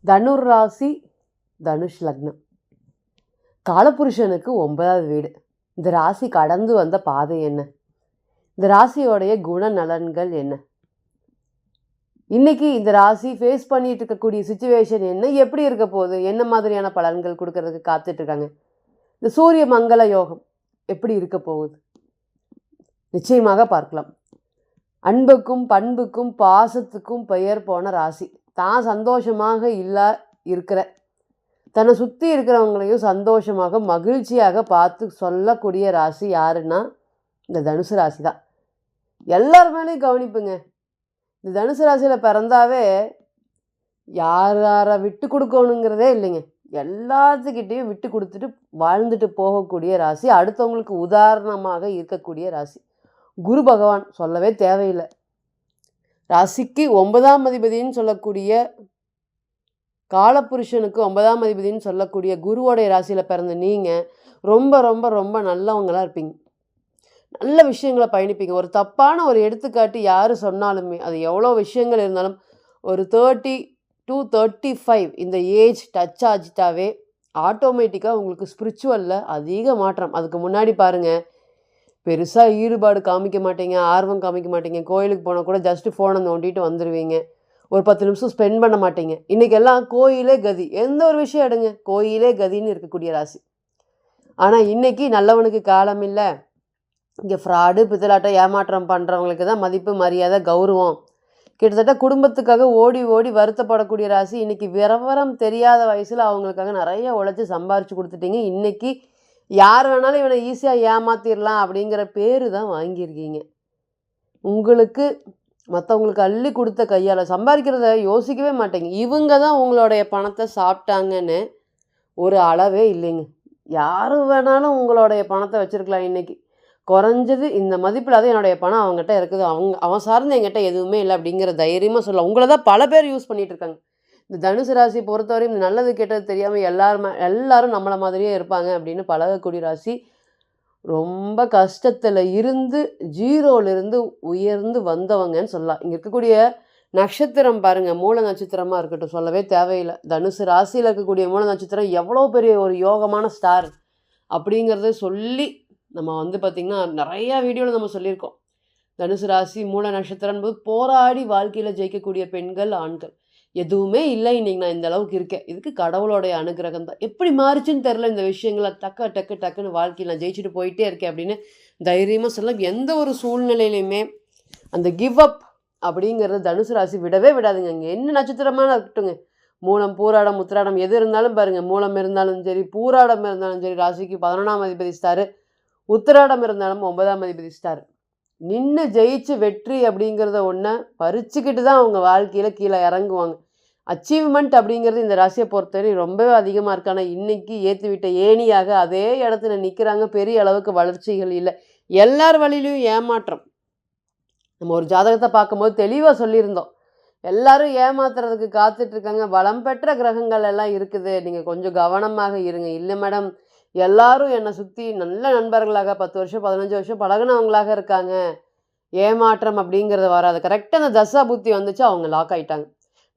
தனுர் ராசி, தனுஷ் லக்னம். காலபுருஷனுக்கு 9வது வீடு. இந்த ராசி கடந்து வந்த பாதை என்ன? இந்த ராசியோடைய குணநலன்கள் என்ன? இன்னைக்கு இந்த ராசி ஃபேஸ் பண்ணிட்டு இருக்கக்கூடிய சுச்சுவேஷன் என்ன? எப்படி இருக்க போகுது? என்ன மாதிரியான பலன்கள் கொடுக்கறதுக்கு காத்துட்டு இருக்காங்க? இந்த சூரிய மங்கள யோகம் எப்படி இருக்க போகுது? நிச்சயமாக பார்க்கலாம். அன்புக்கும் பண்புக்கும் பாசத்துக்கும் பெயர் போன ராசி. தான் சந்தோஷமாக இருக்கிற தன்னை சுற்றி இருக்கிறவங்களையும் சந்தோஷமாக மகிழ்ச்சியாக பார்த்து சொல்லக்கூடிய ராசி யாருன்னா இந்த தனுசு ராசி தான். எல்லார் மேலேயும் கவனிப்புங்க. இந்த தனுசு ராசியில் பிறந்தாவே யாரை விட்டு கொடுக்கணுங்கிறதே இல்லைங்க. எல்லாத்துக்கிட்டேயும் விட்டு கொடுத்துட்டு வாழ்ந்துட்டு போகக்கூடிய ராசி, அடுத்தவங்களுக்கு உதாரணமாக இருக்கக்கூடிய ராசி. குரு பகவான் சொல்லவே தேவையில்லை. ராசிக்கு 9ஆம் அதிபதினு சொல்லக்கூடிய காலபுருஷனுக்கு 9ஆம் அதிபதினு சொல்லக்கூடிய குருவோடைய ராசியில் பிறந்த நீங்கள் ரொம்ப ரொம்ப ரொம்ப நல்லவங்களாக இருப்பீங்க. நல்ல விஷயங்களை பயணிப்பீங்க. ஒரு தப்பான ஒரு எடுத்துக்காட்டு யார் சொன்னாலுமே, அது எவ்வளோ விஷயங்கள் இருந்தாலும், ஒரு 30 to 35 இந்த ஏஜ் டச் ஆகிட்டாவே ஆட்டோமேட்டிக்காக உங்களுக்கு ஸ்பிரிச்சுவலில் அதிக மாற்றம். அதுக்கு முன்னாடி பாருங்கள், பெருசாக ஈடுபாடு காமிக்க மாட்டீங்க, ஆர்வம் காமிக்க மாட்டீங்க. கோயிலுக்கு போனால் கூட ஜஸ்ட்டு ஃபோனை நோண்டிட்டு வந்துடுவீங்க. ஒரு 10 நிமிஷம் ஸ்பெண்ட் பண்ண மாட்டீங்க. இன்றைக்கெல்லாம் கோயிலே கதி. எந்த ஒரு விஷயம் எடுங்க, கோயிலே கதின்னு இருக்கக்கூடிய ராசி. ஆனால் இன்றைக்கி நல்லவனுக்கு காலம் இல்லை. இங்கே ஃப்ராடு பித்தலாட்டம் ஏமாற்றம் பண்ணுறவங்களுக்கு தான் மதிப்பு மரியாதை கௌரவம். கிட்டத்தட்ட குடும்பத்துக்காக ஓடி ஓடி வருத்தப்படக்கூடிய ராசி. இன்றைக்கி விவரம் தெரியாத வயசில் அவங்களுக்காக நிறைய உழைச்சி சம்பாரித்து கொடுத்துட்டீங்க. இன்றைக்கி யார் வேணாலும் இவனை ஈஸியாக ஏமாற்றிடலாம் அப்படிங்கிற பேர் தான் வாங்கியிருக்கீங்க. உங்களுக்கு மற்றவங்களுக்கு அள்ளி கொடுத்த கையால் சம்பாதிக்கிறத யோசிக்கவே மாட்டேங்க. இவங்க தான் உங்களுடைய பணத்தை சாப்பிட்டாங்கன்னு ஒரு அளவே இல்லைங்க. யார் வேணாலும் உங்களுடைய பணத்தை வச்சுருக்கலாம். இன்றைக்கி குறைஞ்சது இந்த மதிப்பில் தான் என்னுடைய பணம் அவங்ககிட்ட இருக்குது, அவன் சார்ந்து என்கிட்ட எதுவுமே இல்லை அப்படிங்கிற தைரியமாக சொல்லலாம். உங்களை தான் பல பேர் யூஸ் பண்ணிகிட்டு இருக்காங்க. இந்த தனுசு ராசி பொறுத்தவரையும் நல்லது கெட்டது தெரியாமல் எல்லாரும் நம்மளை மாதிரியே இருப்பாங்க அப்படின்னு பழகக்கூடிய ராசி. ரொம்ப கஷ்டத்தில் இருந்து ஜீரோவிலிருந்து உயர்ந்து வந்தவங்கன்னு சொல்லலாம். இங்கே இருக்கக்கூடிய நட்சத்திரம் பாருங்கள், மூல நட்சத்திரமாக இருக்கட்டும், சொல்லவே தேவையில்லை. தனுசு ராசியில் இருக்கக்கூடிய மூல நட்சத்திரம் எவ்வளோ பெரிய ஒரு யோகமான ஸ்டார் அப்படிங்கிறத சொல்லி நம்ம பார்த்திங்கன்னா நிறையா வீடியோவில் நம்ம சொல்லியிருக்கோம். தனுசு ராசி மூல நட்சத்திரம் போது போராடி வாழ்க்கையில் ஜெயிக்கக்கூடிய பெண்கள் ஆண்கள் எதுவுமே இல்லை. இன்றைக்கி நான் இந்த அளவுக்கு இருக்கேன், இதுக்கு கடவுளோடைய அனுகிரகம் தான். எப்படி மாறிச்சுன்னு தெரில இந்த விஷயங்களை. டக்குன்னு வாழ்க்கையில் நான் ஜெயிச்சுட்டு போயிட்டே இருக்கேன் அப்படின்னு தைரியமாக சொல்லலாம். எந்த ஒரு சூழ்நிலையிலையுமே அந்த கிவ் அப் அப்படிங்கிறது தனுசு ராசி விடவே விடாதுங்க. இங்கே என்ன நட்சத்திரமான இருக்கட்டுங்க, மூலம் பூராடம் உத்திராடம் எது இருந்தாலும் பாருங்கள், மூலம் இருந்தாலும் சரி பூராடம் இருந்தாலும் சரி ராசிக்கு 11ஆம் அதிபதி ஸ்டாரு, உத்திராடம் இருந்தாலும் 9ஆம் அதிபதி ஸ்டார். நின்று ஜெயிச்சு வெற்றி அப்படிங்கிறத ஒன்றை பறிச்சுக்கிட்டு தான் அவங்க வாழ்க்கையில் கீழே இறங்குவாங்க. அச்சீவ்மெண்ட் அப்படிங்கிறது இந்த ராசியை பொறுத்தவரை ரொம்பவே அதிகமாக இருக்கு. ஆனால் இன்றைக்கி ஏற்றி விட்ட ஏணியாக அதே இடத்துல நிற்கிறாங்க. பெரிய அளவுக்கு வளர்ச்சிகள் இல்லை. எல்லார் வழியிலையும் ஏமாற்றம். நம்ம ஒரு ஜாதகத்தை பார்க்கும்போது தெளிவாக சொல்லியிருந்தோம், எல்லாரும் ஏமாத்துறதுக்கு காத்துட்ருக்காங்க. வளம் பெற்ற கிரகங்கள் எல்லாம் இருக்குது, நீங்கள் கொஞ்சம் கவனமாக இருங்க. இல்லை மேடம், எல்லாரும் என்னை சுற்றி நல்ல நண்பர்களாக 10 வருஷம் 15 வருஷம் பழகினவங்களாக இருக்காங்க, ஏமாற்றம் அப்படிங்கிறது வராது. கரெக்டாக அந்த தசா புத்தி வந்துச்சு, அவங்க லாக் ஆகிட்டாங்க.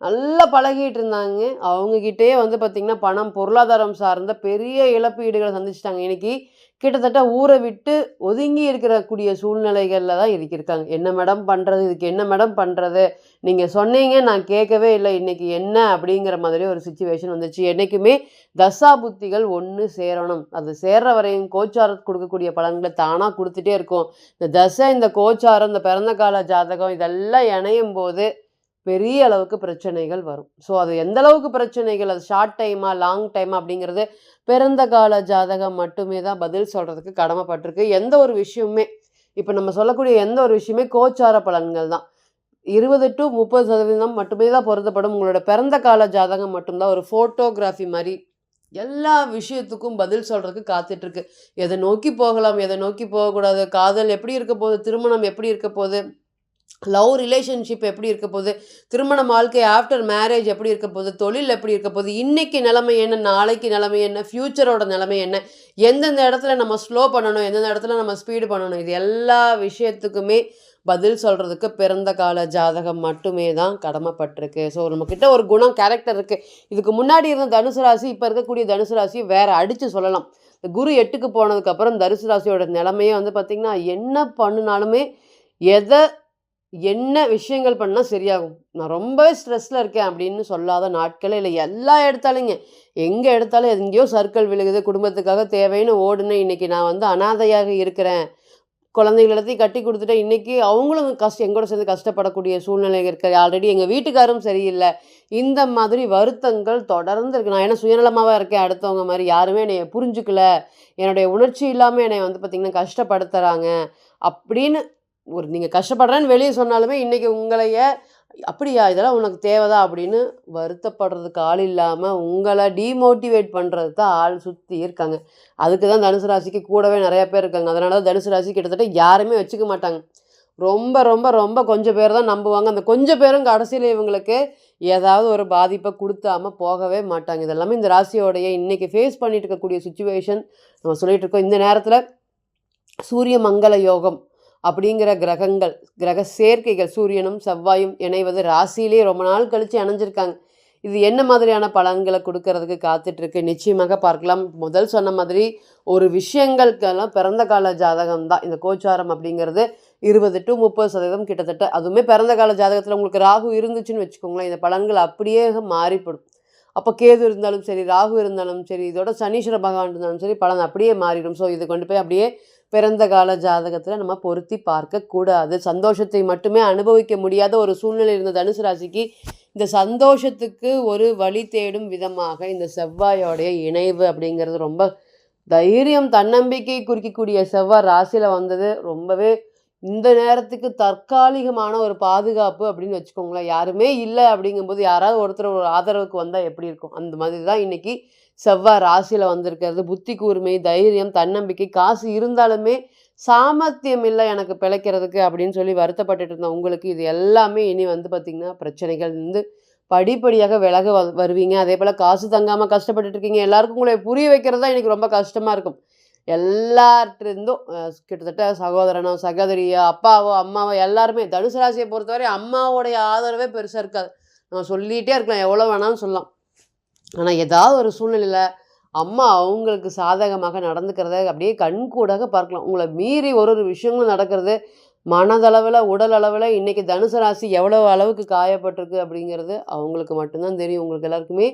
நல்லா பழகிட்டு இருந்தாங்க, அவங்கக்கிட்டே பார்த்திங்கன்னா பணம் பொருளாதாரம் சார்ந்த பெரிய இழப்பீடுகளை சந்திச்சிட்டாங்க. இன்றைக்கி கிட்டத்தட்ட ஊரை விட்டு ஒதுங்கி இருக்கக்கூடிய சூழ்நிலைகளில் தான் இருக்காங்க. என்ன மேடம் பண்ணுறது, இதுக்கு என்ன மேடம் பண்ணுறது, நீங்கள் சொன்னீங்க நான் கேட்கவே இல்லை, இன்றைக்கி என்ன அப்படிங்கிற மாதிரி ஒரு சுச்சுவேஷன் வந்துச்சு. என்றைக்குமே தசா புத்திகள் ஒன்று சேரணும். அது சேர்ற வரையும் கோச்சாரம் கொடுக்கக்கூடிய பலன்களை தானாக கொடுத்துட்டே இருக்கும். இந்த தசை, இந்த கோச்சாரம், இந்த பிறந்த கால ஜாதகம் இதெல்லாம் இணையும் போது பெரிய அளவுக்கு பிரச்சனைகள் வரும். ஸோ அது எந்த அளவுக்கு பிரச்சனைகள், அது ஷார்ட் டைமா லாங் டைமா அப்படிங்கிறது பிறந்த கால ஜாதகம் மட்டுமே தான் பதில் சொல்கிறதுக்கு கடமைப்பட்டிருக்கு. எந்த ஒரு விஷயமுமே இப்போ நம்ம சொல்லக்கூடிய எந்த ஒரு விஷயமே கோச்சார பலன்கள் தான். 20 to 30% மட்டுமே தான் பொருத்தப்படும். உங்களோட பிறந்த கால ஜாதகம் மட்டும்தான் ஒரு ஃபோட்டோகிராஃபி மாதிரி எல்லா விஷயத்துக்கும் பதில் சொல்கிறதுக்கு காத்துட்ருக்கு. எதை நோக்கி போகலாம், எதை நோக்கி போகக்கூடாது, காதல் எப்படி இருக்க போகுது, திருமணம் எப்படி இருக்க போகுது, லவ் ரிலேஷன்ஷிப் எப்படி இருக்க போகுது, திருமண வாழ்க்கை ஆஃப்டர் மேரேஜ் எப்படி இருக்க போகுது, தொழில் எப்படி இருக்க போகுது, இன்னைக்கு நிலைமை என்ன, நாளைக்கு நிலைமை என்ன, ஃப்யூச்சரோட நிலைமை என்ன, எந்தெந்த இடத்துல நம்ம ஸ்லோ பண்ணணும், எந்தெந்த இடத்துல நம்ம ஸ்பீடு பண்ணணும், இது எல்லா விஷயத்துக்குமே பதில் சொல்கிறதுக்கு பிறந்த கால ஜாதகம் மட்டுமே தான் கடமைப்பட்டிருக்கு. ஸோ நம்மக்கிட்ட ஒரு குணம் கேரக்டர் இருக்குது. இதுக்கு முன்னாடி இருந்த தனுசு ராசி இப்போ இருக்கக்கூடிய தனுசு ராசி வேறு அடித்து சொல்லலாம். இந்த குரு 8க்கு போனதுக்கப்புறம் தனுசு ராசியோட நிலைமையே வந்து பார்த்திங்கன்னா என்ன பண்ணினாலுமே எதை என்ன விஷயங்கள் பண்ணால் சரியாகும். நான் ரொம்பவே ஸ்ட்ரெஸ்ஸில் இருக்கேன் அப்படின்னு சொல்லாத நாட்களே இல்லை. எல்லா எடுத்தாலுங்க எங்கே எடுத்தாலும் எங்கேயோ சர்க்கிள் விழுகுது, குடும்பத்துக்காக தேவைன்னு ஓடுனேன், இன்றைக்கி நான் வந்து அனாதையாக இருக்கிறேன், குழந்தைகள் எல்லாத்தையும் கட்டி கொடுத்துட்டேன், இன்றைக்கி அவங்களும் எங்கூட சேர்ந்து கஷ்டப்படக்கூடிய சூழ்நிலை இருக்குது, ஆல்ரெடி எங்கள் வீட்டுக்காரும் சரியில்லை, இந்த மாதிரி வருத்தங்கள் தொடர்ந்து இருக்குது. நான் என்ன சுயநலமாக இருக்கேன், அடுத்தவங்க மாதிரி யாருமே என்னை புரிஞ்சுக்கல, என்னுடைய உணர்ச்சி இல்லாமல் என்னை வந்து பார்த்திங்கன்னா கஷ்டப்படுத்துகிறாங்க அப்படின்னு நீங்கள் கஷ்டப்படுறேன்னு வெளியே சொன்னாலுமே இன்றைக்கி உங்களைய அப்படியா இதெல்லாம் உனக்கு தேவைதா அப்படின்னு வருத்தப்படுறதுக்கு ஆள் இல்லாமல் உங்களை டீமோட்டிவேட் பண்ணுறது தான் ஆள் சுற்றி இருக்காங்க. அதுக்கு தான் தனுசு ராசிக்கு கூடவே நிறையா பேர் இருக்காங்க. அதனால தான் தனுசு ராசி கிட்டத்தட்ட யாருமே வச்சுக்க மாட்டாங்க. ரொம்ப ரொம்ப ரொம்ப கொஞ்சம் பேர் தான் நம்புவாங்க. அந்த கொஞ்சம் பேரும் கடைசியில் இவங்களுக்கு ஏதாவது ஒரு பாதிப்பை கொடுத்தாம போகவே மாட்டாங்க. இதெல்லாமே இந்த ராசியோடைய இன்றைக்கி ஃபேஸ் பண்ணிட்டு இருக்கக்கூடிய சுச்சுவேஷன் நம்ம சொல்லிகிட்டு இருக்கோம். இந்த நேரத்தில் சூரிய மங்கள யோகம் அப்படிங்கிற கிரக சேர்க்கைகள் சூரியனும் செவ்வாயும் இணைவது ராசியிலே ரொம்ப நாள் கழித்து இணைஞ்சிருக்காங்க. இது என்ன மாதிரியான பலன்களை கொடுக்கறதுக்கு காத்துட்ருக்கு நிச்சயமாக பார்க்கலாம். முதல் சொன்ன மாதிரி ஒரு விஷயங்களுக்கெல்லாம் பிறந்த கால ஜாதகம் தான் இந்த கோச்சாரம் அப்படிங்கிறது 20 to 30% கிட்டத்தட்ட. அதுவுமே பிறந்த கால ஜாதகத்தில் உங்களுக்கு ராகு இருந்துச்சுன்னு வச்சுக்கோங்களேன், இந்த பலன்கள் அப்படியே மாறிப்படும். அப்போ கேது இருந்தாலும் சரி, ராகு இருந்தாலும் சரி, இதோட சனீஸ்வர பகவான் இருந்தாலும் சரி, பலன் அப்படியே மாறிடும். ஸோ இது கொண்டு போய் அப்படியே பிறந்த கால ஜாதகத்தில் நம்ம பொருத்தி பார்க்கக்கூடாது. சந்தோஷத்தை மட்டுமே அனுபவிக்க முடியாத ஒரு சூழ்நிலை இருந்த தனுசு ராசிக்கு இந்த சந்தோஷத்துக்கு ஒரு வழி தேடும் விதமாக இந்த செவ்வாயோடைய இணைவு அப்படிங்கிறது ரொம்ப தைரியம், தன்னம்பிக்கை குறிக்கக்கூடிய செவ்வாய் ராசியில் வந்தது ரொம்பவே இந்த நேரத்துக்கு தற்காலிகமான ஒரு பாதுகாப்பு அப்படின்னு வச்சுக்கோங்களேன். யாருமே இல்லை அப்படிங்கும்போது யாராவது ஒருத்தர் ஒரு ஆதரவுக்கு வந்தால் எப்படி இருக்கும், அந்த மாதிரி தான் இன்றைக்கி செவ்வாய் ராசியில் வந்திருக்கிறது. புத்தி கூர்மை, தைரியம், தன்னம்பிக்கை, காசு இருந்தாலுமே சாமர்த்தியம் இல்லை எனக்கு பிழைக்கிறதுக்கு அப்படின்னு சொல்லி வருத்தப்பட்டுட்டு இருந்தேன் உங்களுக்கு இது எல்லாமே இனி வந்து பார்த்திங்கன்னா பிரச்சனைகள் வந்து படிப்படியாக விலக வருவீங்க. அதே போல் காசு தங்காமல் கஷ்டப்பட்டுட்டு இருக்கீங்க, எல்லாருக்கும் உங்களை புரிய வைக்கிறது தான் எனக்கு ரொம்ப கஷ்டமாக இருக்கும். எல்லார்ட்டிருந்தும் கிட்டத்தட்ட சகோதரனோ சகோதரியோ அப்பாவோ அம்மாவோ எல்லாருமே தனுசு ராசியை பொறுத்தவரை அம்மாவோடைய ஆதரவே பெருசாக இருக்காது. நம்ம சொல்லிகிட்டே இருக்கலாம், எவ்வளோ வேணாலும் சொல்லலாம். ஆனால் ஏதாவது ஒரு சூழ்நிலையில் அம்மா அவங்களுக்கு சாதகமாக நடந்துக்கிறத அப்படியே கண்கூடாக பார்க்கலாம். உங்களை மீறி ஒரு விஷயங்களும் நடக்கிறது மனதளவில் உடல் அளவில் இன்றைக்கி தனுசு ராசி எவ்வளோ அளவுக்கு காயப்பட்டிருக்கு அப்படிங்கிறது அவங்களுக்கு மட்டும்தான் தெரியும். உங்களுக்கு எல்லாருக்குமே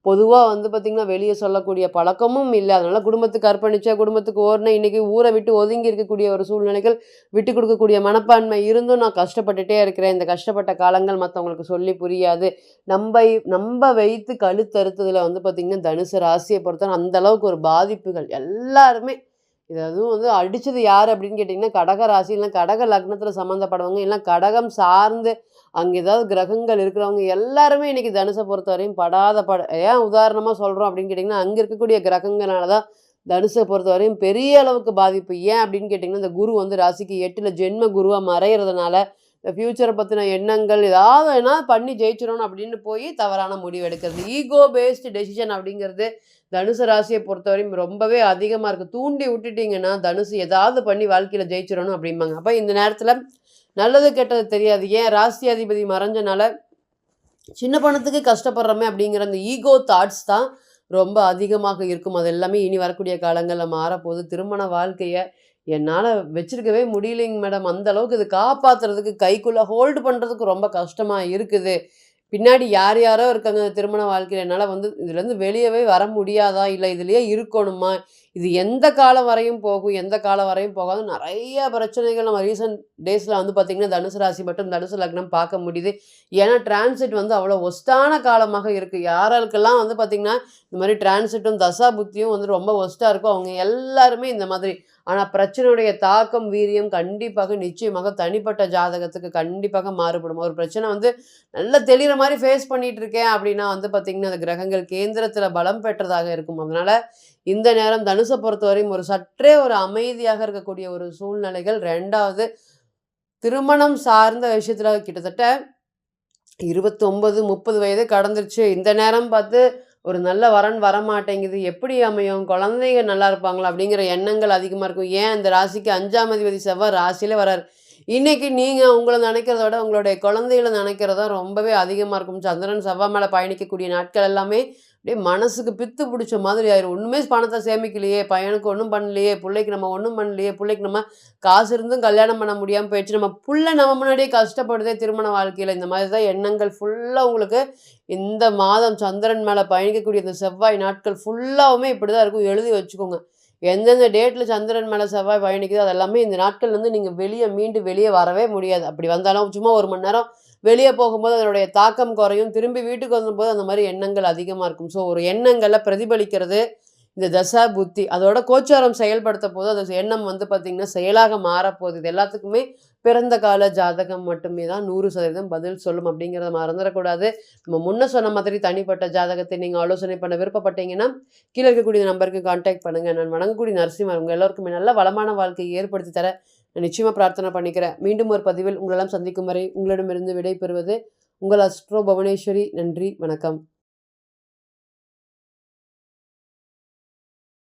பொதுவாக வந்து பார்த்திங்கன்னா வெளியே சொல்லக்கூடிய பழக்கமும் இல்லை. அதனால் குடும்பத்துக்கு அர்ப்பணித்தா குடும்பத்துக்கு ஓடினா இன்றைக்கி ஊரை விட்டு ஒதுங்கி இருக்கக்கூடிய ஒரு சூழ்நிலைகள், விட்டு கொடுக்கக்கூடிய மனப்பான்மை இருந்தும் நான் கஷ்டப்பட்டுட்டே இருக்கிறேன், இந்த கஷ்டப்பட்ட காலங்கள் மற்றவங்களுக்கு சொல்லி புரியாது, நம்ப வைத்து கழுத்தறுத்ததில் வந்து பார்த்திங்கன்னா தனுசு ராசியை பொறுத்தவரை அந்தளவுக்கு ஒரு பாதிப்புகள் எல்லாருமே. இது அதுவும் வந்து அடித்தது யார் அப்படின்னு கேட்டிங்கன்னா கடக ராசி, இல்லை கடக லக்னத்தில் சம்மந்தப்படவங்க, இல்லை கடகம் சார்ந்து அங்கே ஏதாவது கிரகங்கள் இருக்கிறவங்க எல்லாருமே இன்றைக்கி தனுசை பொறுத்தவரையும் ஏன் உதாரணமாக சொல்கிறோம் அப்படின்னு கேட்டிங்கன்னா அங்கே இருக்கக்கூடிய கிரகங்களால தான் தனுசை பொறுத்தவரையும் பெரிய அளவுக்கு பாதிப்பு. ஏன் அப்படின்னு கேட்டிங்கன்னா இந்த குரு வந்து ராசிக்கு 8ல் ஜென்ம குருவாக மறைகிறதுனால இந்த ஃப்யூச்சரை பற்றின எண்ணங்கள் ஏதாவது என்ன பண்ணி ஜெயிச்சிடணும் அப்படின்னு போய் தவறான முடிவு எடுக்கிறது, ஈகோ பேஸ்டு டெசிஷன் அப்படிங்கிறது தனுசு ராசியை பொறுத்தவரையும் ரொம்பவே அதிகமாக இருக்குது. தூண்டி விட்டுட்டிங்கன்னா தனுசு ஏதாவது பண்ணி வாழ்க்கையில் ஜெயிச்சிடணும் அப்படிம்பாங்க. அப்போ இந்த நேரத்தில் நல்லது கெட்டது தெரியாது. ஏன் ராசி அதிபதி மறைஞ்சனால சின்ன பணத்துக்கு கஷ்டப்படுறோமே அப்படிங்கிற அந்த ஈகோ தாட்ஸ் தான் ரொம்ப அதிகமாக இருக்கும். அது எல்லாமே இனி வரக்கூடிய காலங்களில் மாறப்போகுது. திருமண வாழ்க்கையை என்னால் வச்சுருக்கவே முடியலைங்க மேடம், அந்தளவுக்கு இது காப்பாற்றுறதுக்கு கைக்குள்ளே ஹோல்டு பண்ணுறதுக்கு ரொம்ப கஷ்டமாக இருக்குது, பின்னாடி யார் யாரோ இருக்காங்க திருமண வாழ்க்கையில், என்னால் வந்து இதுலேருந்து வெளியவே வர முடியாதா, இல்லை இதுலேயே இருக்கணுமா, இது எந்த காலம் வரையும் போகும் எந்த காலம் வரையும் போகாது, நிறைய பிரச்சனைகள் நம்ம ரீசன்ட் டேஸில் வந்து பார்த்திங்கன்னா தனுசு ராசி மற்றும் தனுசு லக்னம் பார்க்க முடியுது. ஏன்னா டிரான்சிட் வந்து அவ்வளோ ஒஸ்ட்டான காலமாக இருக்குது. யாராருக்கெல்லாம் வந்து பார்த்திங்கன்னா இந்த மாதிரி டிரான்சிட்டும் தசா புத்தியும் வந்து ரொம்ப ஒஸ்ட்டாக இருக்கும் அவங்க எல்லாருமே இந்த மாதிரி. ஆனால் பிரச்சனையுடைய தாக்கம் வீரியம் கண்டிப்பாக நிச்சயமாக தனிப்பட்ட ஜாதகத்துக்கு கண்டிப்பாக மாறுபடும். ஒரு பிரச்சனை வந்து நல்ல தெளிகிற மாதிரி ஃபேஸ் பண்ணிகிட்டு இருக்கேன் அப்படின்னா வந்து பார்த்திங்கன்னா அந்த கிரகங்கள் கேந்திரத்தில் பலம் பெற்றதாக இருக்கும். அதனால் இந்த நேரம் தனுசை பொறுத்தவரையும் ஒரு சற்றே ஒரு அமைதியாக இருக்கக்கூடிய ஒரு சூழ்நிலைகள். ரெண்டாவது திருமணம் சார்ந்த விஷயத்துல கிட்டத்தட்ட 29, 30 வயது கடந்துருச்சு. இந்த நேரம் பார்த்து ஒரு நல்ல வரன் வரமாட்டேங்குது. எப்படி அமையும்? குழந்தைங்க நல்லா இருப்பாங்களா? அப்படிங்கிற எண்ணங்கள் அதிகமா இருக்கும். ஏன் இந்த ராசிக்கு 5ஆம் அதிபதி செவ்வாய் ராசியிலே வராரு. இன்னைக்கு நீங்க உங்கள நினைக்கிறத விட, உங்களுடைய குழந்தைகள நினைக்கிறது தான் ரொம்பவே அதிகமா இருக்கும். சந்திரன் செவ்வாய் மேல பயணிக்கக்கூடிய நாட்கள் எல்லாமே அப்படியே மனசுக்கு பித்து புடிச்ச மாதிரி ஆயிரும். ஒண்ணுமே பணத்த சேமிக்கலையே, பையனுக்கு ஒண்ணும் பண்ணலையே, புள்ளைக்கு நம்ம ஒண்ணும் பண்ணலையே, புள்ளைக்கு நம்ம காசு இருந்தும் கல்யாணம் பண்ண முடியாம போயிடுச்சு. நம்ம புள்ள நம்ம முன்னாடியே கஷ்டப்படுதே திருமண வாழ்க்கையில. இந்த மாதிரி தான் எண்ணங்கள் ஃபுல்லா உங்களுக்கு இந்த மாதம் சந்திரன் மேல பயணிக்கக்கூடிய இந்த செவ்வாய் நாட்கள் ஃபுல்லாவுமே இப்படிதான் இருக்கும். எழுதி வச்சுக்கோங்க. எந்தெந்த டேட்ல சந்திரன் மேல செவ்வாய் பயணிக்குதோ, அது எல்லாமே இந்த நாட்கள்ல இருந்து நீங்க மீண்டு வெளிய வரவே முடியாது. அப்படி வந்தாலும் சும்மா 1 மணி நேரம் வெளிய போகும்போது அதனுடைய தாக்கம் குறையும். திரும்பி வீட்டுக்கு வரும்போது அந்த மாரி எண்ணங்கள் அதிகமா இருக்கும். ஸோ ஒரு எண்ணங்கள பிரதிபலிக்கிறது இந்த தசா, புத்தி. அதோட கோச்சாரம் செயல்படுத்தப்போது அந்த எண்ணம் வந்து பார்த்தீங்கன்னா, செயலாக மாறப்போகுது. இது எல்லாத்துக்குமே பிறந்த கால ஜாதகம் மட்டுமே தான் 100% பதில் சொல்லும் அப்படிங்கிறத மறந்துறக்கூடாது. நம்ம முன்ன சொன்ன மாதிரி தனிப்பட்ட ஜாதகத்தை நீங்க ஆலோசனை பண்ண விருப்பப்பட்டீங்கன்னா, கீழ இருக்கக்கூடிய நம்பருக்கு கான்டாக்ட் பண்ணுங்க. நான் வணங்கக்கூடிய நரசிம்மர் உங்க எல்லோருக்குமே நல்ல வளமான வாழ்க்கையை ஏற்படுத்தி தர நான் நிச்சயமா பிரார்த்தனை பண்ணிக்கிறேன். மீண்டும் ஒரு பதிவில் உங்களெல்லாம் சந்திக்கும் வரை உங்களிடமிருந்து விடை பெறுவது உங்கள் அஸ்ட்ரோ புவனேஸ்வரி. நன்றி, வணக்கம்.